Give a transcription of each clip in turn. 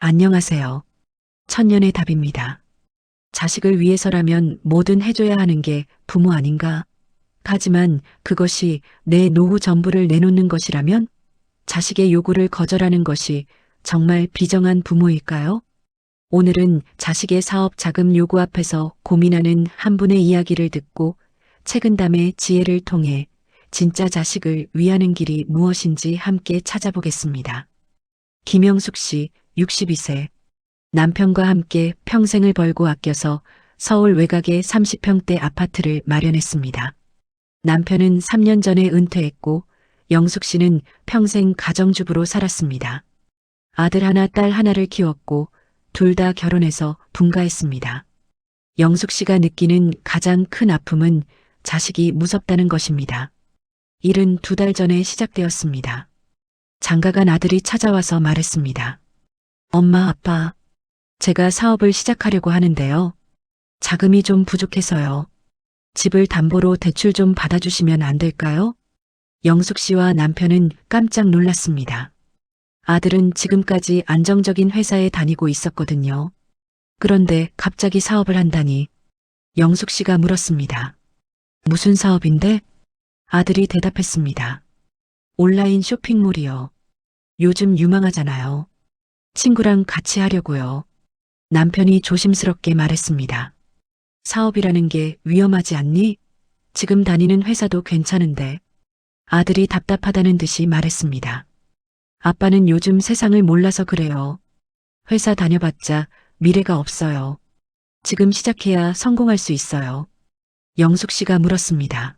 안녕하세요. 천년의 답입니다. 자식을 위해서라면 뭐든 해줘야 하는 게 부모 아닌가? 하지만 그것이 내 노후 전부를 내놓는 것이라면 자식의 요구를 거절하는 것이 정말 비정한 부모일까요? 오늘은 자식의 사업 자금 요구 앞에서 고민하는 한 분의 이야기를 듣고 책은담의 지혜를 통해 진짜 자식을 위하는 길이 무엇인지 함께 찾아보겠습니다. 김영숙 씨, 62세. 남편과 함께 평생을 벌고 아껴서 서울 외곽의 30평대 아파트를 마련했습니다. 남편은 3년 전에 은퇴했고 영숙 씨는 평생 가정주부로 살았습니다. 아들 하나, 딸 하나를 키웠고 둘 다 결혼해서 분가했습니다. 영숙 씨가 느끼는 가장 큰 아픔은 자식이 무섭다는 것입니다. 일은 2달 전에 시작되었습니다. 장가간 아들이 찾아와서 말했습니다. 엄마, 아빠, 제가 사업을 시작하려고 하는데요. 자금이 좀 부족해서요. 집을 담보로 대출 좀 받아주시면 안 될까요? 영숙 씨와 남편은 깜짝 놀랐습니다. 아들은 지금까지 안정적인 회사에 다니고 있었거든요. 그런데 갑자기 사업을 한다니. 영숙 씨가 물었습니다. 무슨 사업인데? 아들이 대답했습니다. 온라인 쇼핑몰이요. 요즘 유망하잖아요. 친구랑 같이 하려고요. 남편이 조심스럽게 말했습니다. 사업이라는 게 위험하지 않니? 지금 다니는 회사도 괜찮은데. 아들이 답답하다는 듯이 말했습니다. 아빠는 요즘 세상을 몰라서 그래요. 회사 다녀봤자 미래가 없어요. 지금 시작해야 성공할 수 있어요. 영숙 씨가 물었습니다.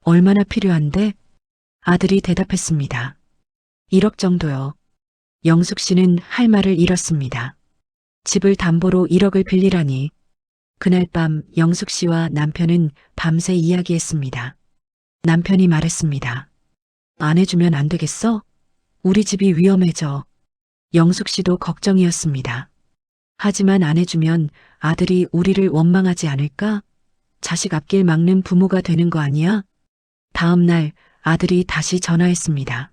얼마나 필요한데? 아들이 대답했습니다. 1억 정도요. 영숙 씨는 할 말을 잃었습니다. 집을 담보로 1억을 빌리라니. 그날 밤 영숙 씨와 남편은 밤새 이야기했습니다. 남편이 말했습니다. 안 해주면 안 되겠어? 우리 집이 위험해져. 영숙 씨도 걱정이었습니다. 하지만 안 해주면 아들이 우리를 원망하지 않을까? 자식 앞길 막는 부모가 되는 거 아니야? 다음 날 아들이 다시 전화했습니다.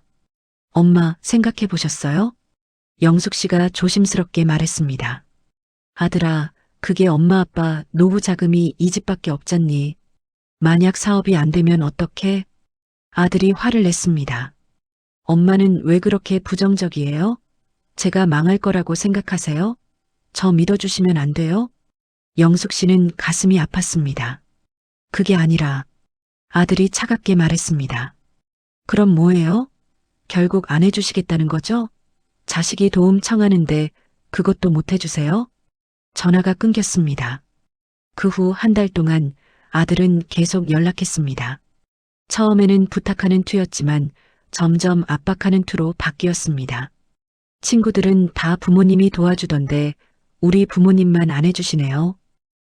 엄마, 생각해 보셨어요? 영숙 씨가 조심스럽게 말했습니다. 아들아, 그게 엄마 아빠 노후 자금이 이 집밖에 없잖니. 만약 사업이 안 되면 어떡해? 아들이 화를 냈습니다. 엄마는 왜 그렇게 부정적이에요? 제가 망할 거라고 생각하세요? 저 믿어주시면 안 돼요? 영숙 씨는 가슴이 아팠습니다. 그게 아니라 아들이 차갑게 말했습니다. 그럼 뭐예요? 결국 안 해주시겠다는 거죠? 자식이 도움 청하는데 그것도 못 해주세요? 전화가 끊겼습니다. 그 후 한 달 동안 아들은 계속 연락했습니다. 처음에는 부탁하는 투였지만 점점 압박하는 투로 바뀌었습니다. 친구들은 다 부모님이 도와주던데 우리 부모님만 안 해주시네요.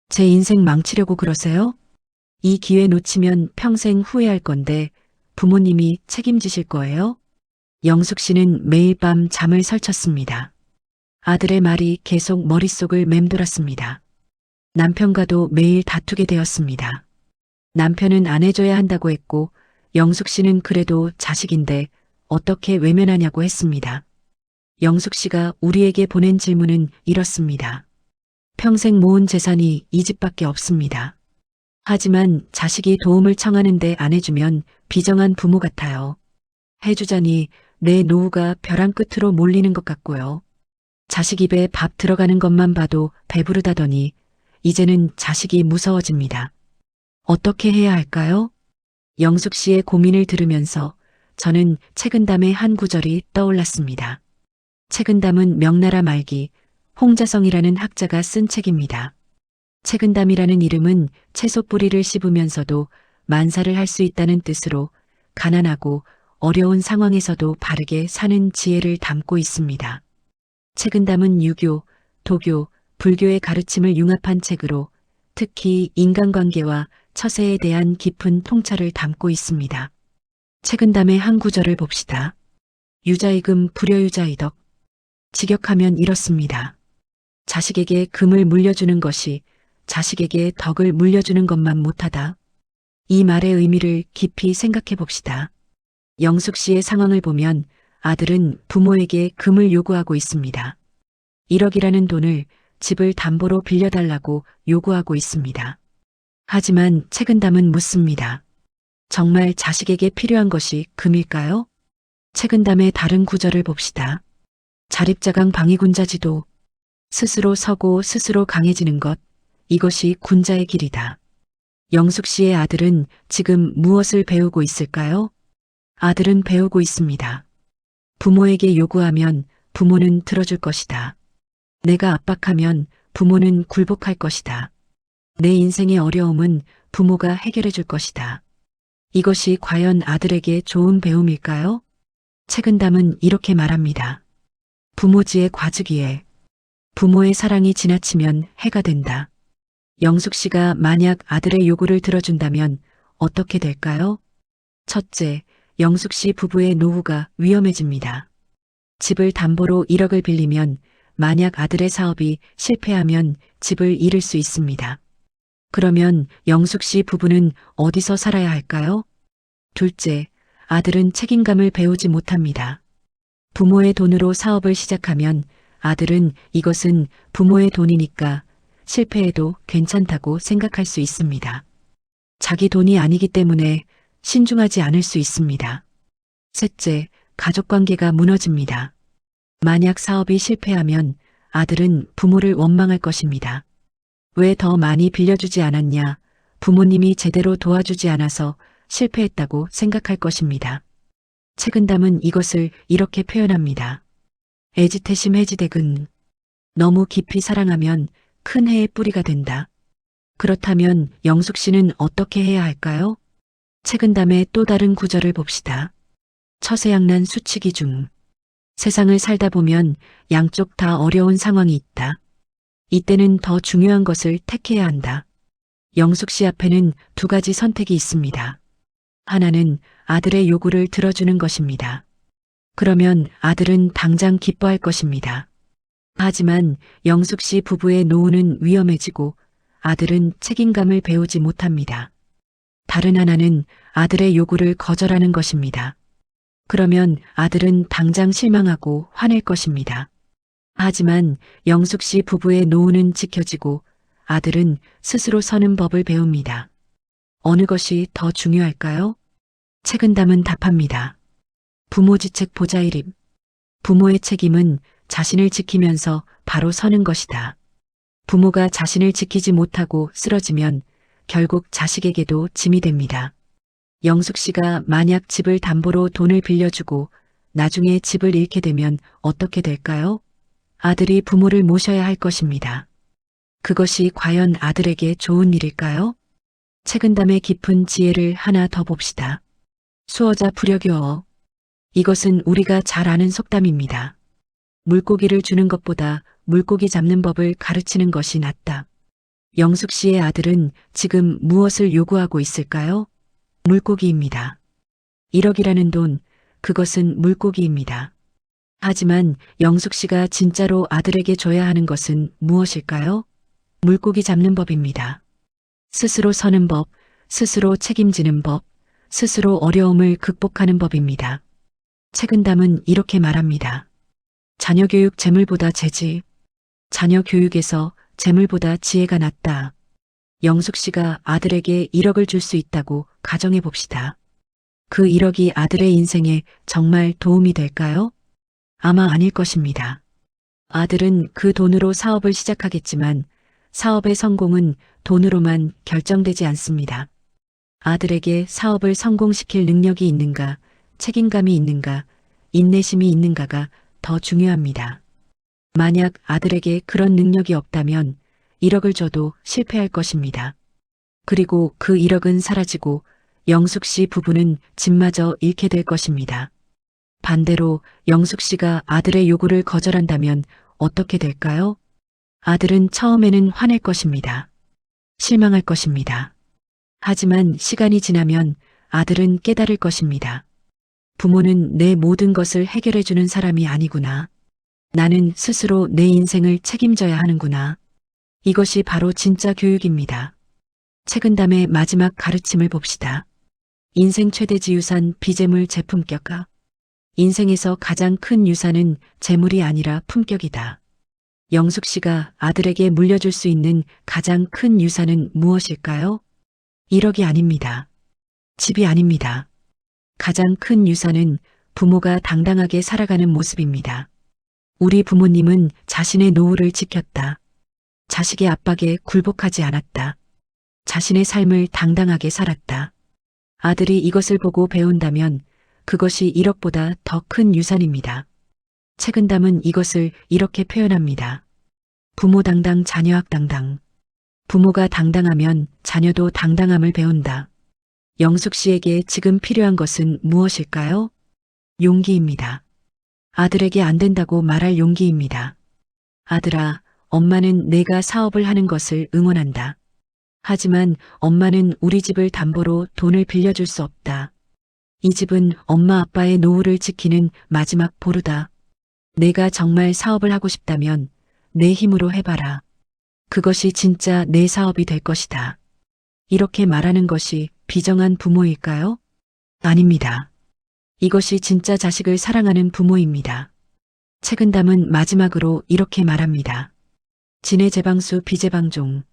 제 인생 망치려고 그러세요? 이 기회 놓치면 평생 후회할 건데 부모님이 책임지실 거예요? 영숙 씨는 매일 밤 잠을 설쳤습니다. 아들의 말이 계속 머릿속을 맴돌았습니다. 남편과도 매일 다투게 되었습니다. 남편은 안 해줘야 한다고 했고 영숙 씨는 그래도 자식인데 어떻게 외면하냐고 했습니다. 영숙 씨가 우리에게 보낸 질문은 이렇습니다. 평생 모은 재산이 이 집밖에 없습니다. 하지만 자식이 도움을 청하는데 안 해주면 비정한 부모 같아요. 해주자니 내 노후가 벼랑 끝으로 몰리는 것 같고요. 자식 입에 밥 들어가는 것만 봐도 배부르다더니 이제는 자식이 무서워집니다. 어떻게 해야 할까요? 영숙 씨의 고민을 들으면서 저는 책은담의 한 구절이 떠올랐습니다. 책은담은 명나라 말기 홍자성이라는 학자가 쓴 책입니다. 책은담이라는 이름은 채소 뿌리를 씹으면서도 만사를 할 수 있다는 뜻으로 가난하고 어려운 상황에서도 바르게 사는 지혜를 담고 있습니다. 책은담은 유교, 도교, 불교의 가르침을 융합한 책으로 특히 인간관계와 처세에 대한 깊은 통찰을 담고 있습니다. 책은담의 한 구절을 봅시다. 유자이금 불여유자이덕. 직역하면 이렇습니다. 자식에게 금을 물려주는 것이 자식에게 덕을 물려주는 것만 못하다. 이 말의 의미를 깊이 생각해 봅시다. 영숙 씨의 상황을 보면 아들은 부모에게 금을 요구하고 있습니다. 1억이라는 돈을 집을 담보로 빌려달라고 요구하고 있습니다. 하지만 책은담은 묻습니다. 정말 자식에게 필요한 것이 금일까요? 책은담의 다른 구절을 봅시다. 자립자강 방위군자지도 스스로 서고 스스로 강해지는 것, 이것이 군자의 길이다. 영숙 씨의 아들은 지금 무엇을 배우고 있을까요? 아들은 배우고 있습니다. 부모에게 요구하면 부모는 들어줄 것이다. 내가 압박하면 부모는 굴복할 것이다. 내 인생의 어려움은 부모가 해결해 줄 것이다. 이것이 과연 아들에게 좋은 배움일까요? 책은담은 이렇게 말합니다. 부모지의 과즙이에 부모의 사랑이 지나치면 해가 된다. 영숙 씨가 만약 아들의 요구를 들어준다면 어떻게 될까요? 첫째, 영숙 씨 부부의 노후가 위험해집니다. 집을 담보로 1억을 빌리면 만약 아들의 사업이 실패하면 집을 잃을 수 있습니다. 그러면 영숙 씨 부부는 어디서 살아야 할까요? 둘째, 아들은 책임감을 배우지 못합니다. 부모의 돈으로 사업을 시작하면 아들은 이것은 부모의 돈이니까 실패해도 괜찮다고 생각할 수 있습니다. 자기 돈이 아니기 때문에 신중하지 않을 수 있습니다. 셋째, 가족관계가 무너집니다. 만약 사업이 실패하면 아들은 부모를 원망할 것입니다. 왜 더 많이 빌려주지 않았냐? 부모님이 제대로 도와주지 않아서 실패했다고 생각할 것입니다. 책은담은 이것을 이렇게 표현합니다. 애지태심 해지대근. 너무 깊이 사랑하면 큰 해의 뿌리가 된다. 그렇다면 영숙 씨는 어떻게 해야 할까요? 책은담의 또 다른 구절을 봅시다. 처세양난 수치기 중. 세상을 살다 보면 양쪽 다 어려운 상황이 있다. 이때는 더 중요한 것을 택해야 한다. 영숙 씨 앞에는 두 가지 선택이 있습니다. 하나는 아들의 요구를 들어주는 것입니다. 그러면 아들은 당장 기뻐할 것입니다. 하지만 영숙 씨 부부의 노후는 위험해지고 아들은 책임감을 배우지 못합니다. 다른 하나는 아들의 요구를 거절하는 것입니다. 그러면 아들은 당장 실망하고 화낼 것입니다. 하지만 영숙 씨 부부의 노후는 지켜지고 아들은 스스로 서는 법을 배웁니다. 어느 것이 더 중요할까요? 책은담은 답합니다. 부모지책 보자일입. 부모의 책임은 자신을 지키면서 바로 서는 것이다. 부모가 자신을 지키지 못하고 쓰러지면 결국 자식에게도 짐이 됩니다. 영숙 씨가 만약 집을 담보로 돈을 빌려주고 나중에 집을 잃게 되면 어떻게 될까요? 아들이 부모를 모셔야 할 것입니다. 그것이 과연 아들에게 좋은 일일까요? 책은담의 깊은 지혜를 하나 더 봅시다. 수어자 불여교어. 이것은 우리가 잘 아는 속담입니다. 물고기를 주는 것보다 물고기 잡는 법을 가르치는 것이 낫다. 영숙 씨의 아들은 지금 무엇을 요구하고 있을까요? 물고기입니다. 1억이라는 돈, 그것은 물고기입니다. 하지만 영숙 씨가 진짜로 아들에게 줘야 하는 것은 무엇일까요? 물고기 잡는 법입니다. 스스로 서는 법, 스스로 책임지는 법, 스스로 어려움을 극복하는 법입니다. 책은담은 이렇게 말합니다. 자녀 교육 재물보다 재지, 자녀 교육에서 재물보다 지혜가 낫다. 영숙 씨가 아들에게 1억을 줄 수 있다고 가정해 봅시다. 그 1억이 아들의 인생에 정말 도움이 될까요? 아마 아닐 것입니다. 아들은 그 돈으로 사업을 시작하겠지만 사업의 성공은 돈으로만 결정되지 않습니다. 아들에게 사업을 성공시킬 능력이 있는가, 책임감이 있는가, 인내심이 있는가가 더 중요합니다. 만약 아들에게 그런 능력이 없다면 1억을 줘도 실패할 것입니다. 그리고 그 1억은 사라지고 영숙 씨 부부는 집마저 잃게 될 것입니다. 반대로 영숙 씨가 아들의 요구를 거절한다면 어떻게 될까요? 아들은 처음에는 화낼 것입니다. 실망할 것입니다. 하지만 시간이 지나면 아들은 깨달을 것입니다. 부모는 내 모든 것을 해결해주는 사람이 아니구나. 나는 스스로 내 인생을 책임져야 하는구나. 이것이 바로 진짜 교육입니다. 책은담의 마지막 가르침을 봅시다. 인생 최대지 유산 비재물 재품격가. 인생에서 가장 큰 유산은 재물이 아니라 품격이다. 영숙 씨가 아들에게 물려줄 수 있는 가장 큰 유산은 무엇일까요? 1억이 아닙니다. 집이 아닙니다. 가장 큰 유산은 부모가 당당하게 살아가는 모습입니다. 우리 부모님은 자신의 노후를 지켰다. 자식의 압박에 굴복하지 않았다. 자신의 삶을 당당하게 살았다. 아들이 이것을 보고 배운다면 그것이 1억보다 더 큰 유산입니다. 책은담은 이것을 이렇게 표현합니다. 부모 당당 자녀학 당당. 부모가 당당하면 자녀도 당당함을 배운다. 영숙 씨에게 지금 필요한 것은 무엇일까요? 용기입니다. 아들에게 안 된다고 말할 용기입니다. 아들아, 엄마는 내가 사업을 하는 것을 응원한다. 하지만 엄마는 우리 집을 담보로 돈을 빌려줄 수 없다. 이 집은 엄마 아빠의 노후를 지키는 마지막 보루다. 내가 정말 사업을 하고 싶다면 내 힘으로 해봐라. 그것이 진짜 내 사업이 될 것이다. 이렇게 말하는 것이 비정한 부모일까요? 아닙니다. 이것이 진짜 자식을 사랑하는 부모입니다. 책은담은 마지막으로 이렇게 말합니다. 진해재방수 비재방종.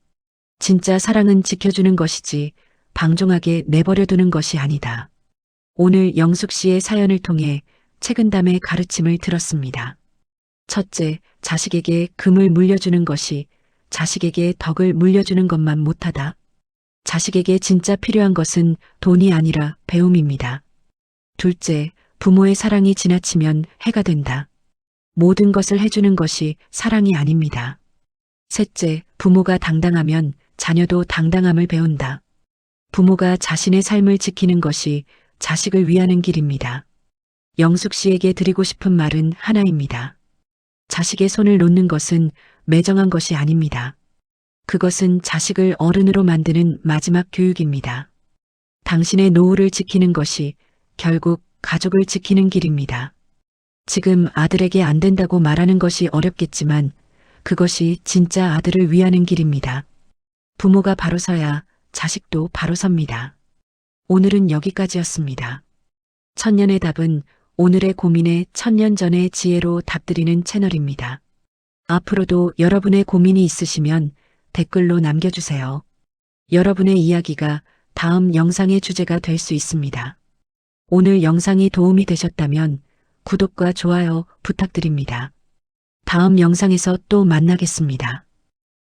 진짜 사랑은 지켜주는 것이지 방종하게 내버려두는 것이 아니다. 오늘 영숙 씨의 사연을 통해 책은담의 가르침을 들었습니다. 첫째, 자식에게 금을 물려주는 것이 자식에게 덕을 물려주는 것만 못하다. 자식에게 진짜 필요한 것은 돈이 아니라 배움입니다. 둘째, 부모의 사랑이 지나치면 해가 된다. 모든 것을 해주는 것이 사랑이 아닙니다. 셋째, 부모가 당당하면 자녀도 당당함을 배운다. 부모가 자신의 삶을 지키는 것이 자식을 위하는 길입니다. 영숙 씨에게 드리고 싶은 말은 하나입니다. 자식의 손을 놓는 것은 매정한 것이 아닙니다. 그것은 자식을 어른으로 만드는 마지막 교육입니다. 당신의 노후를 지키는 것이 결국 가족을 지키는 길입니다. 지금 아들에게 안 된다고 말하는 것이 어렵겠지만 그것이 진짜 아들을 위하는 길입니다. 부모가 바로 서야 자식도 바로 섭니다. 오늘은 여기까지였습니다. 천년의 답은 오늘의 고민에 천년 전의 지혜로 답드리는 채널입니다. 앞으로도 여러분의 고민이 있으시면 댓글로 남겨주세요. 여러분의 이야기가 다음 영상의 주제가 될 수 있습니다. 오늘 영상이 도움이 되셨다면 구독과 좋아요 부탁드립니다. 다음 영상에서 또 만나겠습니다.